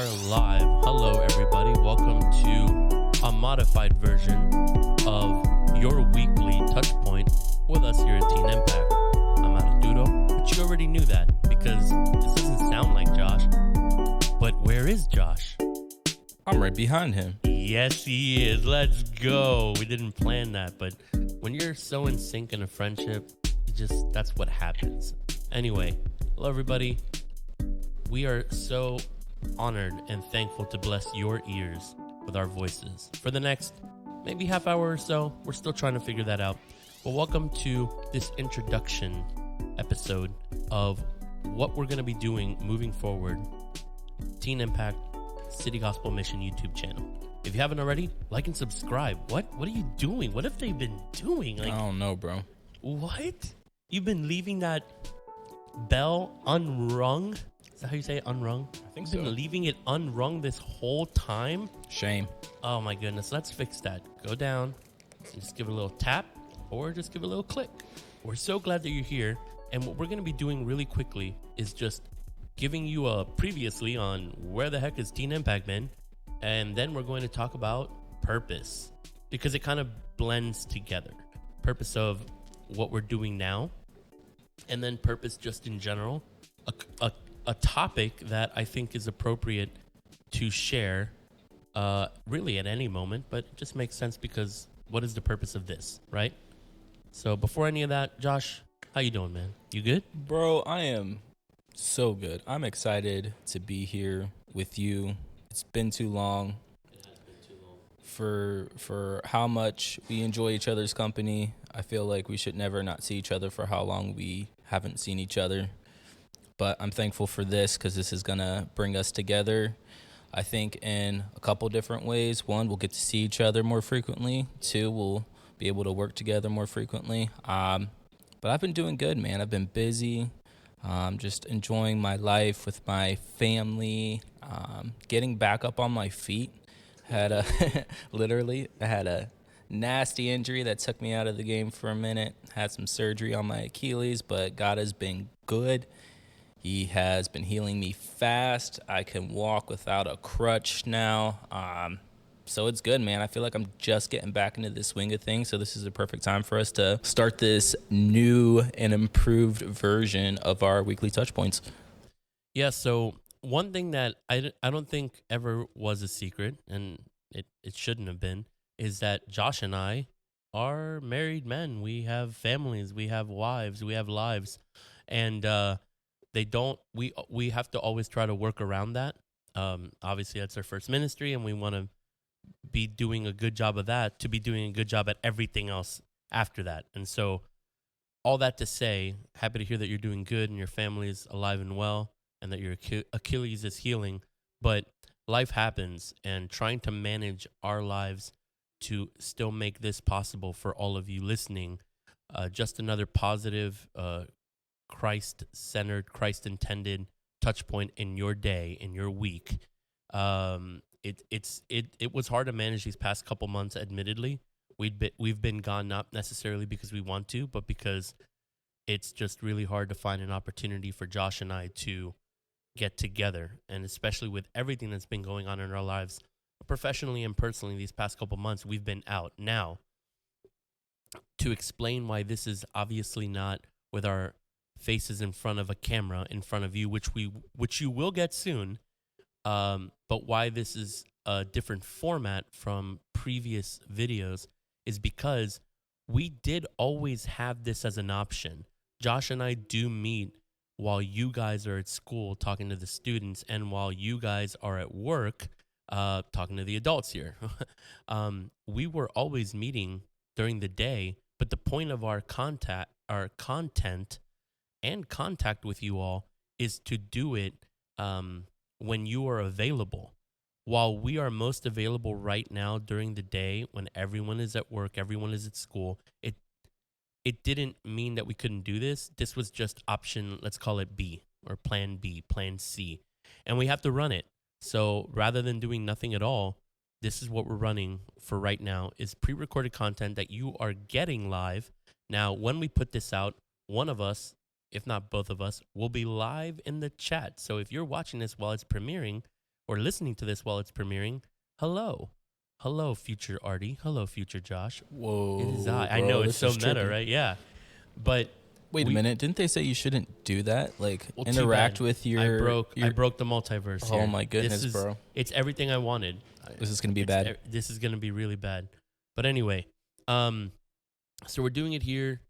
live. Hello, everybody. Welcome to a modified version of your weekly touchpoint with us here at Teen Impact. I'm Arturo, but you already knew that because this doesn't sound like Josh. But where is Josh? I'm right behind him. Yes, he is. Let's go. We didn't plan that, but when you're so in sync in a friendship, that's what happens. Anyway, hello, everybody. We are so honored and thankful to bless your ears with our voices for the next maybe half hour or so. We're still trying to figure that out. But welcome to this introduction episode of what we're going to be doing moving forward. Teen Impact City Gospel Mission YouTube channel. If you haven't already, like and subscribe. What are you doing? What have they been doing? I don't know, bro. What? You've been leaving that bell unrung? Is that how you say it? Unrung? I think You've been leaving it unrung this whole time? Shame. Oh my goodness. Let's fix that. Go down and just give it a little tap or just give it a little click. We're so glad that you're here. And what we're going to be doing really quickly is just giving you a previously on where the heck is Teen Impact been. And then we're going to talk about purpose because it kind of blends together. Purpose of what we're doing now and then purpose just in general. A topic that I think is appropriate to share really at any moment, but it just makes sense because what is the purpose of this, right? So before any of that, Josh, how you doing, man? You good? Bro, I am so good. I'm excited to be here with you. It's been too long. It has been too long. For how much we enjoy each other's company. I feel like we should never not see each other for how long we haven't seen each other. But I'm thankful for this because this is going to bring us together, I think, in a couple different ways. One, we'll get to see each other more frequently. Two, we'll be able to work together more frequently. But I've been doing good, man. I've been busy, just enjoying my life with my family, getting back up on my feet. I had a nasty injury that took me out of the game for a minute. Had some surgery on my Achilles, but God has been good. He has been healing me fast. I can walk without a crutch now. So it's good, man. I feel like I'm just getting back into the swing of things. So this is a perfect time for us to start this new and improved version of our weekly touch points. Yeah, so one thing that I don't think ever was a secret, and it shouldn't have been, is that Josh and I are married men. We have families. We have wives. We have lives. And we have to always try to work around that. Obviously, that's our first ministry, and we want to be doing a good job of that, to be doing a good job at everything else after that. And so all that to say, happy to hear that you're doing good and your family is alive and well and that your Achilles is healing. But life happens, and trying to manage our lives to still make this possible for all of you listening, just another positive, Christ-centered, Christ-intended touch point in your day, in your week. It was hard to manage these past couple months. Admittedly, we've been gone not necessarily because we want to, but because it's just really hard to find an opportunity for Josh and I to get together, and especially with everything that's been going on in our lives, professionally and personally, these past couple months, we've been out. Now, to explain why this is obviously not with our faces in front of a camera in front of you, which you will get soon, but why this is a different format from previous videos is because we did always have this as an option. Josh and I do meet while you guys are at school talking to the students and while you guys are at work talking to the adults here. We were always meeting during the day, but the point of our content and contact with you all is to do it when you are available. While we are most available right now during the day when everyone is at work, everyone is at school, it didn't mean that we couldn't do this. This was just option, let's call it B, or plan B, plan C. And we have to run it. So rather than doing nothing at all, this is what we're running for right now, is pre-recorded content that you are getting live. Now, when we put this out, one of us, if not both of us, will be live in the chat. So if you're watching this while it's premiering, or listening to this while it's premiering, hello. Hello, future Artie. Hello, future Josh. Whoa, It is I. I bro, know it's this so is meta, trippy. right? Yeah. But Wait a minute, didn't they say you shouldn't do that? Like well, too interact bad. with I your broke the multiverse Oh here. my goodness, bro. It's everything I wanted. This is gonna be bad. This is gonna be really bad. But anyway, so we're doing it here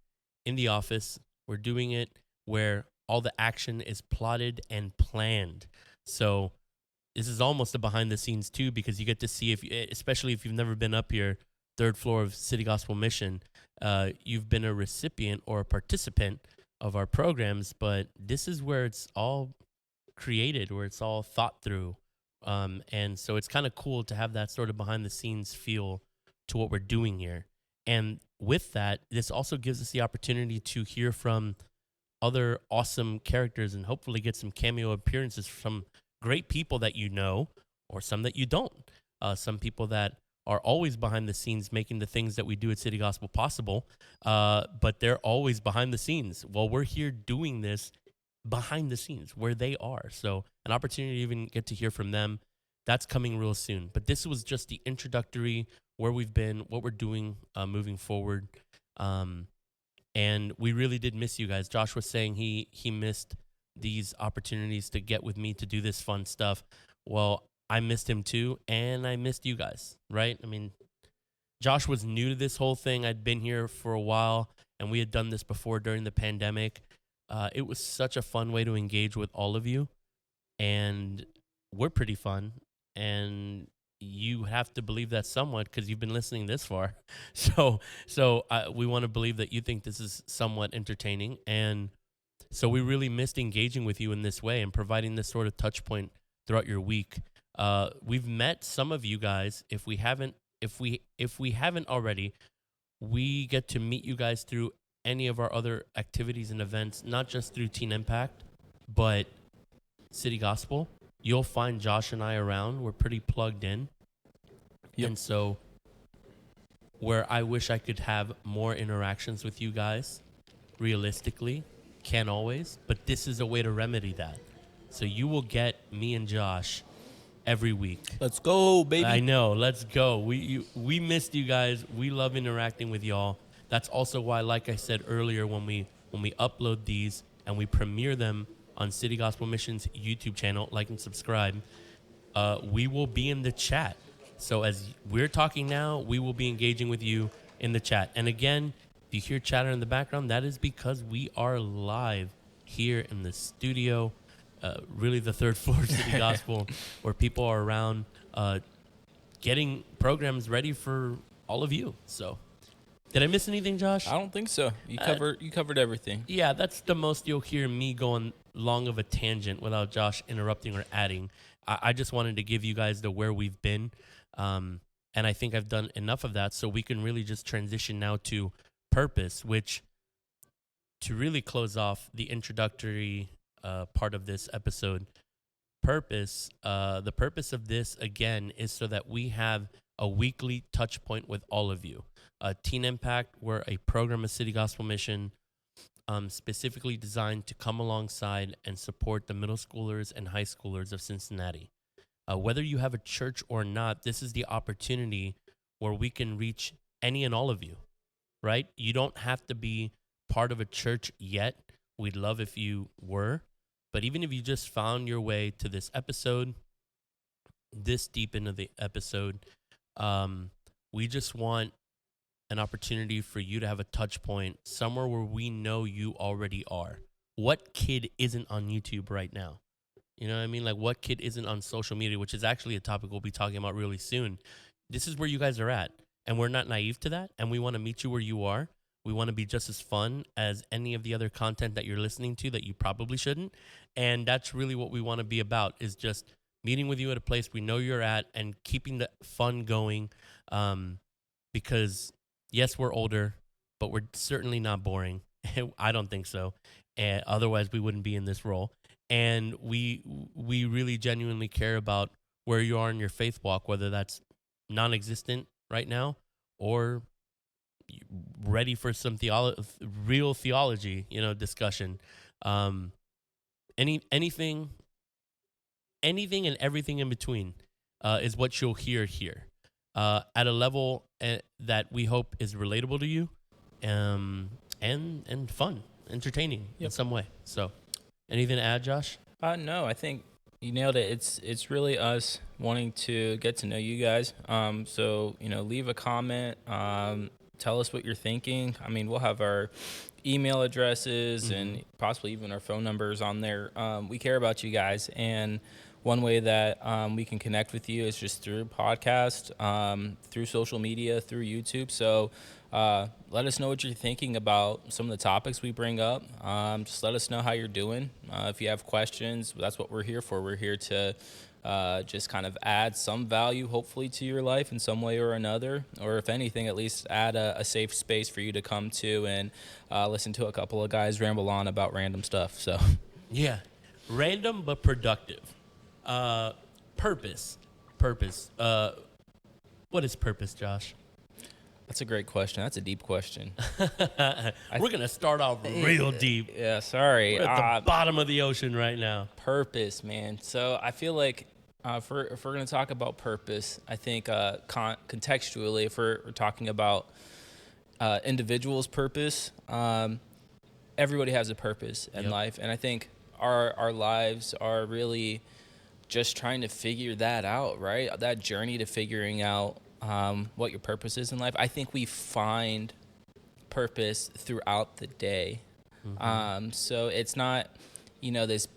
in the office. We're doing it where all the action is plotted and planned. So this is almost a behind the scenes too, because you get to see especially if you've never been up here, third floor of City Gospel Mission, you've been a recipient or a participant of our programs, but this is where it's all created, where it's all thought through. And so it's kind of cool to have that sort of behind the scenes feel to what we're doing here. And with that, this also gives us the opportunity to hear from other awesome characters and hopefully get some cameo appearances from great people that you know, or some that you don't. Some people that are always behind the scenes making the things that we do at City Gospel possible, but they're always behind the scenes. Well, we're here doing this behind the scenes where they are. So an opportunity to even get to hear from them, that's coming real soon. But this was just the introductory, where we've been, what we're doing moving forward. And we really did miss you guys. Josh was saying he missed these opportunities to get with me to do this fun stuff. Well, I missed him too, and I missed you guys, right? I mean, Josh was new to this whole thing. I'd been here for a while, and we had done this before during the pandemic. It was such a fun way to engage with all of you, and we're pretty fun. And you have to believe that somewhat because you've been listening this far. So we want to believe that you think this is somewhat entertaining, and so we really missed engaging with you in this way and providing this sort of touch point throughout your week. We've met some of you guys. If we haven't already, we get to meet you guys through any of our other activities and events, not just through Teen Impact, but City Gospel. You'll find Josh and I around. We're pretty plugged in. Yep. And so where I wish I could have more interactions with you guys, realistically, can't always, but this is a way to remedy that. So you will get me and Josh every week. Let's go, baby. I know. Let's go. We missed you guys. We love interacting with y'all. That's also why, like I said earlier, when we upload these and we premiere them on City Gospel Mission's YouTube channel, like and subscribe, we will be in the chat. So as we're talking now, we will be engaging with you in the chat. And again, if you hear chatter in the background, that is because we are live here in the studio, really the third floor of City Gospel, where people are around getting programs ready for all of you. So did I miss anything, Josh? I don't think so. You covered everything. Yeah, that's the most you'll hear me going long of a tangent without Josh interrupting or adding. I just wanted to give you guys the where we've been. And I think I've done enough of that, so we can really just transition now to purpose, which, to really close off the introductory part of this episode, purpose, the purpose of this, again, is so that we have a weekly touch point with all of you. Teen Impact, we're a program of City Gospel Mission specifically designed to come alongside and support the middle schoolers and high schoolers of Cincinnati. Whether you have a church or not, this is the opportunity where we can reach any and all of you, right? You don't have to be part of a church yet. We'd love if you were. But even if you just found your way to this episode, this deep into the episode, we just want an opportunity for you to have a touch point somewhere where we know you already are. What kid isn't on YouTube right now? You know what I mean? Like, what kid isn't on social media, which is actually a topic we'll be talking about really soon. This is where you guys are at, and we're not naive to that, and we want to meet you where you are. We want to be just as fun as any of the other content that you're listening to that you probably shouldn't, and that's really what we want to be about, is just meeting with you at a place we know you're at and keeping the fun going, because, yes, we're older, but we're certainly not boring. I don't think so. Otherwise, we wouldn't be in this role. And we really genuinely care about where you are in your faith walk, whether that's non-existent right now or ready for some real theology, discussion. Anything anything and everything in between is what you'll hear here at a level that we hope is relatable to you and fun, entertaining in some way. So anything to add, Josh? No, I think you nailed it. It's really us wanting to get to know you guys. So leave a comment. Tell us what you're thinking. I mean, we'll have our email addresses and possibly even our phone numbers on there. We care about you guys, and one way that we can connect with you is just through podcast, through social media, through YouTube. So let us know what you're thinking about some of the topics we bring up. Just let us know how you're doing. If you have questions, that's what we're here for. We're here to just kind of add some value, hopefully, to your life in some way or another. Or if anything, at least add a safe space for you to come to and listen to a couple of guys ramble on about random stuff. So, yeah, random but productive. Purpose. What is purpose, Josh? That's a great question. That's a deep question. We're going to start off real deep. Yeah, sorry. We're at the bottom of the ocean right now. Purpose, man. So I feel like if we're going to talk about purpose, I think contextually, if we're talking about individuals' purpose, everybody has a purpose in life. And I think our lives are really just trying to figure that out, right? That journey to figuring out what your purpose is in life. I think we find purpose throughout the day. So it's not, this,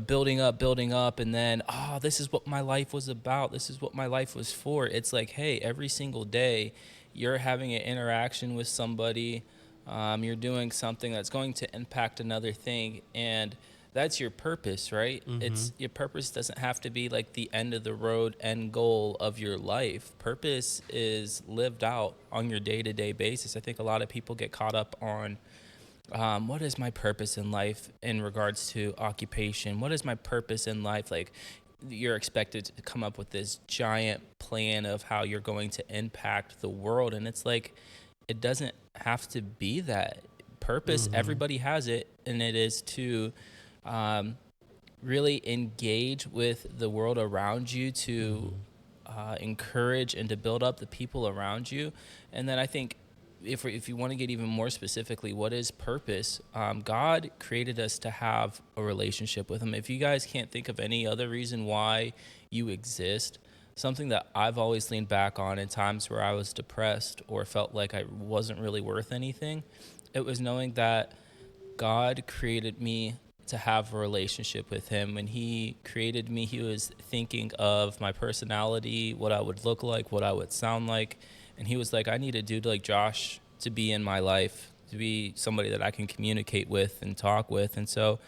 building up and then, this is what my life was about. This is what my life was for. It's like, hey, every single day you're having an interaction with somebody. You're doing something that's going to impact another thing. And that's your purpose, right? It's your purpose doesn't have to be like the end of the road end goal of your life. Purpose is lived out on your day-to-day basis. I think a lot of people get caught up on what is my purpose in life in regards to occupation? What is my purpose in life? Like, you're expected to come up with this giant plan of how you're going to impact the world. And it's like, it doesn't have to be that. Purpose, everybody has it, and it is to really engage with the world around you, to encourage and to build up the people around you. And then I think if you want to get even more specifically, what is purpose? God created us to have a relationship with him. If you guys can't think of any other reason why you exist, something that I've always leaned back on in times where I was depressed or felt like I wasn't really worth anything, it was knowing that God created me to have a relationship with him. When he created me, he was thinking of my personality, what I would look like, what I would sound like. And he was like, I need a dude like Josh to be in my life, to be somebody that I can communicate with and talk with. And so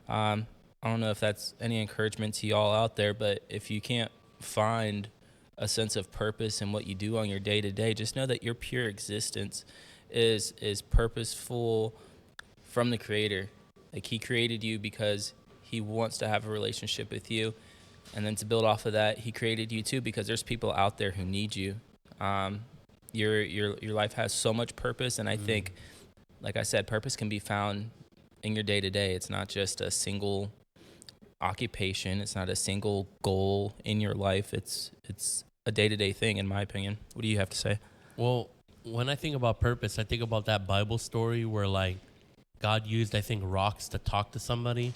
I don't know if that's any encouragement to y'all out there, but if you can't find a sense of purpose in what you do on your day-to-day, just know that your pure existence is purposeful from the Creator. Like, he created you because he wants to have a relationship with you. And then to build off of that, he created you too because there's people out there who need you. Your life has so much purpose, and I think, like I said, purpose can be found in your day-to-day. It's not just a single occupation. It's not a single goal in your life. It's a day-to-day thing, in my opinion. What do you have to say? Well, when I think about purpose, I think about that Bible story where, like, God used, I think, rocks to talk to somebody.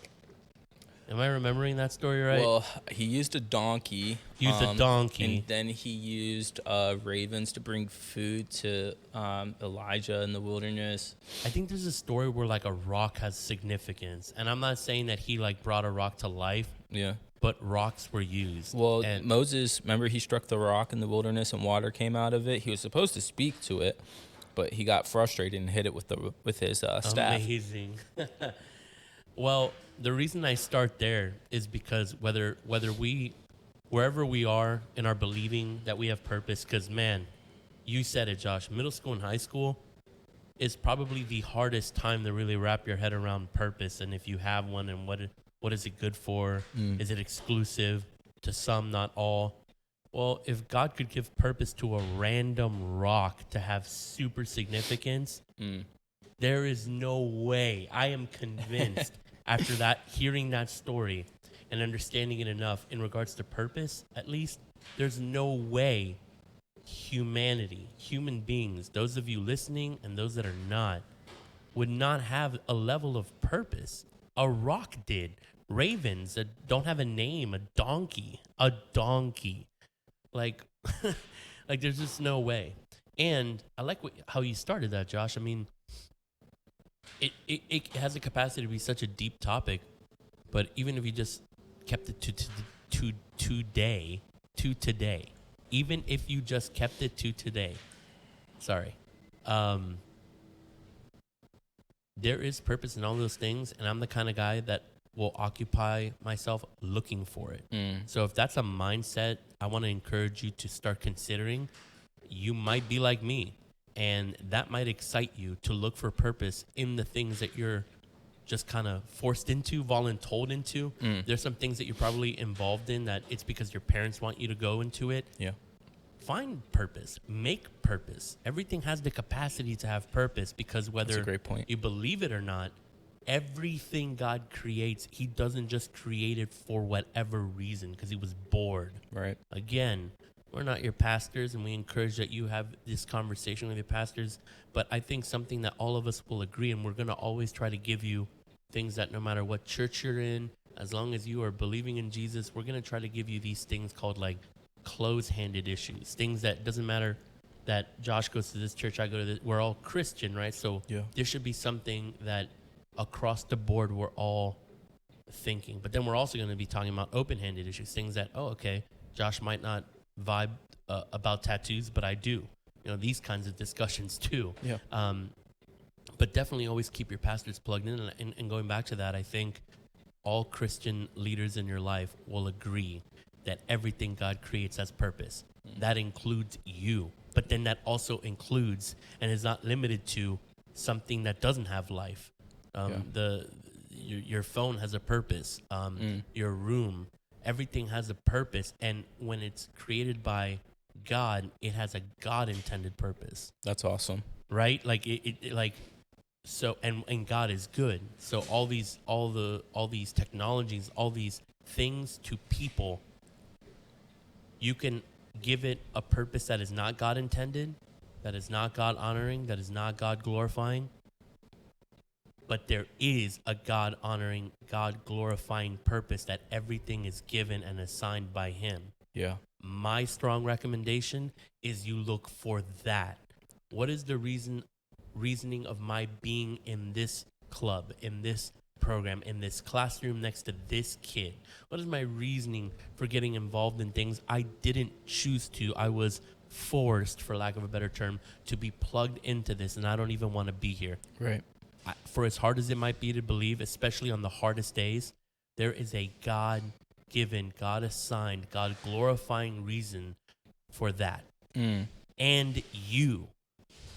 Am I remembering that story right? Well, he used a donkey. And then he used ravens to bring food to Elijah in the wilderness. I think there's a story where, like, a rock has significance. And I'm not saying that he, like, brought a rock to life. Yeah. But rocks were used. Well, Moses, remember, he struck the rock in the wilderness and water came out of it. He was supposed to speak to it, but he got frustrated and hit it with his staff. Amazing. Well, the reason I start there is because wherever we are in our believing that we have purpose, because, man, you said it, Josh, middle school and high school is probably the hardest time to really wrap your head around purpose. And if you have one, and what is it good for? Is it exclusive to some, not all? Well, if God could give purpose to a random rock to have super significance, there is no way. I am convinced after hearing that story, and understanding it enough in regards to purpose, at least, there's no way humanity, human beings, those of you listening and those that are not, would not have a level of purpose. A rock did. Ravens that don't have a name, a donkey. Like, like there's just no way. And I like how you started that, Josh. I mean, it has the capacity to be such a deep topic, but even if you just kept it to today, even if you just kept it to today, there is purpose in all those things, and I'm the kind of guy that will occupy myself looking for it. So if that's a mindset I want to encourage you to start considering, you might be like me, and that might excite you to look for purpose in the things that you're just kind of forced into, voluntold into. There's some things that you're probably involved in that it's because your parents want you to go into it. Yeah. Find purpose. Make purpose. Everything has the capacity to have purpose, because whether That's a great point. you believe it or not, everything God creates, he doesn't just create it for whatever reason because he was bored. Right. Again, we're not your pastors, and we encourage that you have this conversation with your pastors, but I think something that all of us will agree, and we're going to always try to give you things that no matter what church you're in, as long as you are believing in Jesus, we're going to try to give you these things called like close-handed issues, things that doesn't matter that Josh goes to this church, I go to this, we're all Christian, right? So there should be something that across the board we're all thinking. But then we're also going to be talking about open-handed issues, things that, oh, okay, Josh might not vibe about tattoos, but I do. You know, these kinds of discussions too. Yeah. But definitely always keep your pastors plugged in. And going back to that, I think all Christian leaders in your life will agree that everything God creates has purpose. That includes you. But then that also includes and is not limited to something that doesn't have life. Your phone has a purpose. Your room, everything has a purpose. And when it's created by God, it has a God-intended purpose. That's awesome. Right? Like so, and God is good. So all these technologies, all these things to people, you can give it a purpose that is not God intended, that is not God honoring, that is not God glorifying. But there is a God honoring, God glorifying purpose that everything is given and assigned by him. Yeah. My strong recommendation is you look for that. What is the reasoning of my being in this club, in this program, in this classroom next to this kid? What is my reasoning for getting involved in things I didn't choose to? I was forced, for lack of a better term, to be plugged into this, and I don't even want to be here. Right. For as hard as it might be to believe, especially on the hardest days, there is a God-given, God-assigned, God-glorifying reason for that. And you.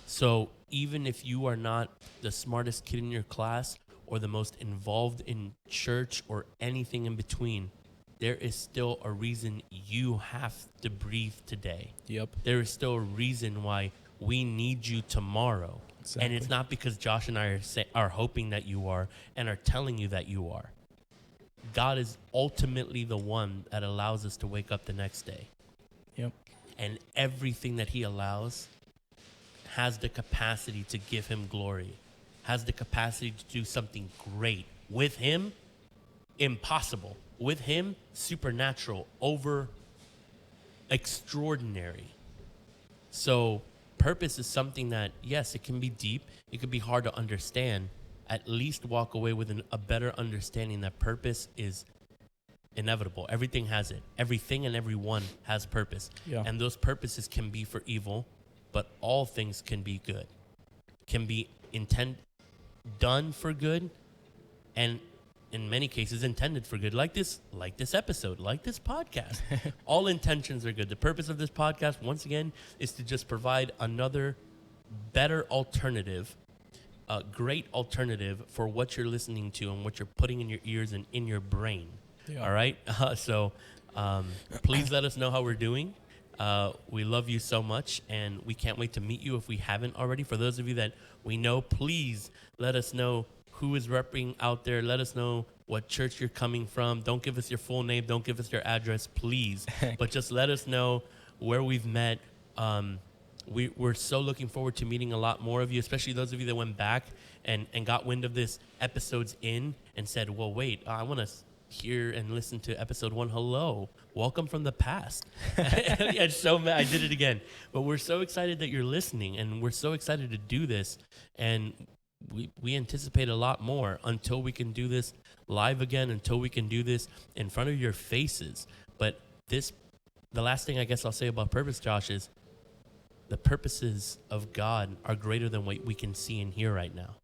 So even if you are not the smartest kid in your class or the most involved in church or anything in between, there is still a reason you have to breathe today. Yep. There is still a reason why we need you tomorrow. Exactly. And it's not because Josh and I are hoping that you are and are telling you that you are. God is ultimately the one that allows us to wake up the next day. Yep. And everything that he allows has the capacity to give him glory, has the capacity to do something great. With him, impossible. With him, supernatural, over extraordinary. So purpose is something that, yes, it can be deep. It could be hard to understand. At least walk away with a better understanding that purpose is inevitable. Everything has it. Everything and everyone has purpose. Yeah. And those purposes can be for evil, but all things can be good. Can be done for good, and in many cases intended for good, like this episode, like this podcast. All intentions are good. The purpose of this podcast, once again, is to just provide another better alternative, a great alternative for what you're listening to and what you're putting in your ears and in your brain. Yeah. All right? So please let us know how we're doing. We love you so much, and we can't wait to meet you if we haven't already. For those of you that we know, please let us know who is repping out there. Let us know what church you're coming from. Don't give us your full name. Don't give us your address, please. But just let us know where we've met. We're so looking forward to meeting a lot more of you, especially those of you that went back and got wind of this episodes in and said, well, wait, I want to hear and listen to episode 1. Hello. Welcome from the past. Yeah, so mad. I did it again. But we're so excited that you're listening, and we're so excited to do this. And we anticipate a lot more until we can do this live again, until we can do this in front of your faces. But the last thing I guess I'll say about purpose, Josh, is the purposes of God are greater than what we can see and hear right now.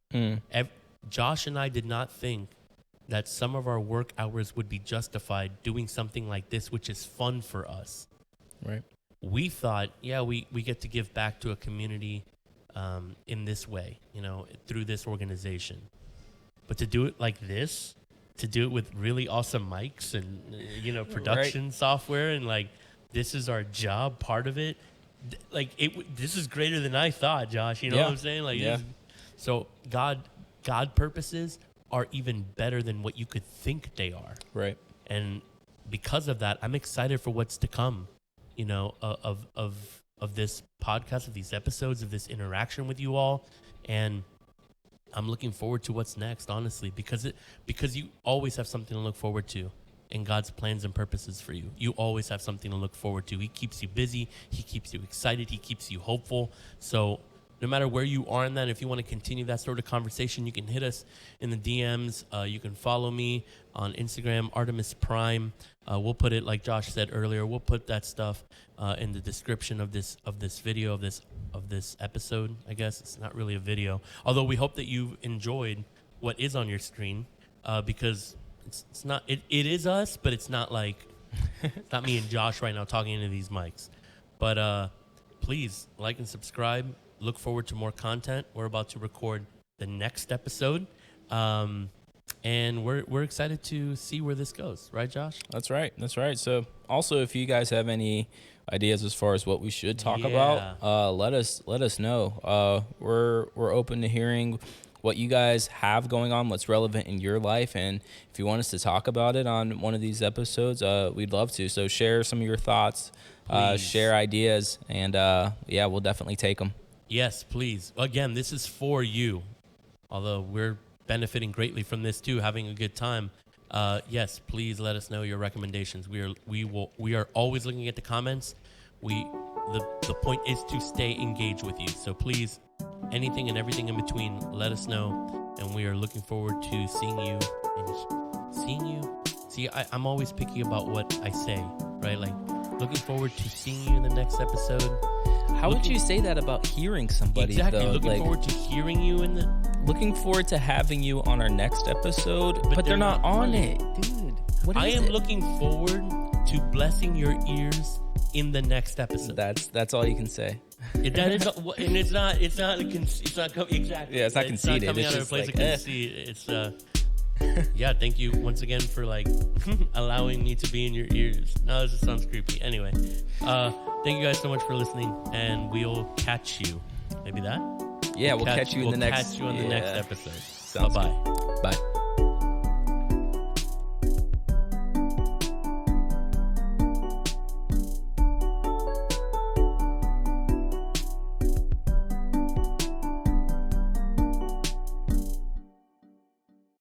Josh and I did not think that some of our work hours would be justified doing something like this, which is fun for us. Right. We thought, yeah, we get to give back to a community in this way, through this organization. But to do it like this, to do it with really awesome mics and, production software, and like, this is our job, part of it. This is greater than I thought, Josh. You know what I'm saying? So God purposes are even better than what you could think they are. Right. And because of that, I'm excited for what's to come, of this podcast, of these episodes, of this interaction with you all. And I'm looking forward to what's next, honestly, because you always have something to look forward to in God's plans and purposes for you. You always have something to look forward to. He keeps you busy. He keeps you excited. He keeps you hopeful. So no matter where you are in that, if you want to continue that sort of conversation, you can hit us in the DMs. You can follow me on Instagram, Artemis Prime. We'll put it, like Josh said earlier, we'll put that stuff in the description of this video, of this episode. I guess it's not really a video, although we hope that you've enjoyed what is on your screen, because it's not. It is us, but it's not like it's not me and Josh right now talking into these mics. But please like and subscribe. Look forward to more content. We're about to record the next episode, and we're excited to see where this goes. Right, Josh? That's right. So also, if you guys have any ideas as far as what we should talk about, let us know. We're open to hearing what you guys have going on, what's relevant in your life, and if you want us to talk about it on one of these episodes, we'd love to. So share some of your thoughts, share ideas, and we'll definitely take them. Yes, please. Again, this is for you, although we're benefiting greatly from this too, having a good time. Yes, please let us know your recommendations. We are always looking at the comments. The point is to stay engaged with you. So please, anything and everything in between, let us know, and we are looking forward to seeing you. See, I'm always picky about what I say, right? Like, looking forward to seeing you in the next episode. How would you say that about hearing somebody? Exactly. Though? Looking forward to hearing you Looking forward to having you on our next episode, but they're not on it, dude. I am looking forward to blessing your ears in the next episode. That's all you can say. That is, and it's not exactly. Yeah, it's not conceited. It's not coming out of a place of conceit. It's thank you once again for like allowing me to be in your ears. No, this just sounds creepy. Anyway, thank you guys so much for listening, and we'll catch you. Maybe that? Yeah, we'll catch you in the next. Catch you on the next episode. Sounds Bye-bye. Good. Bye.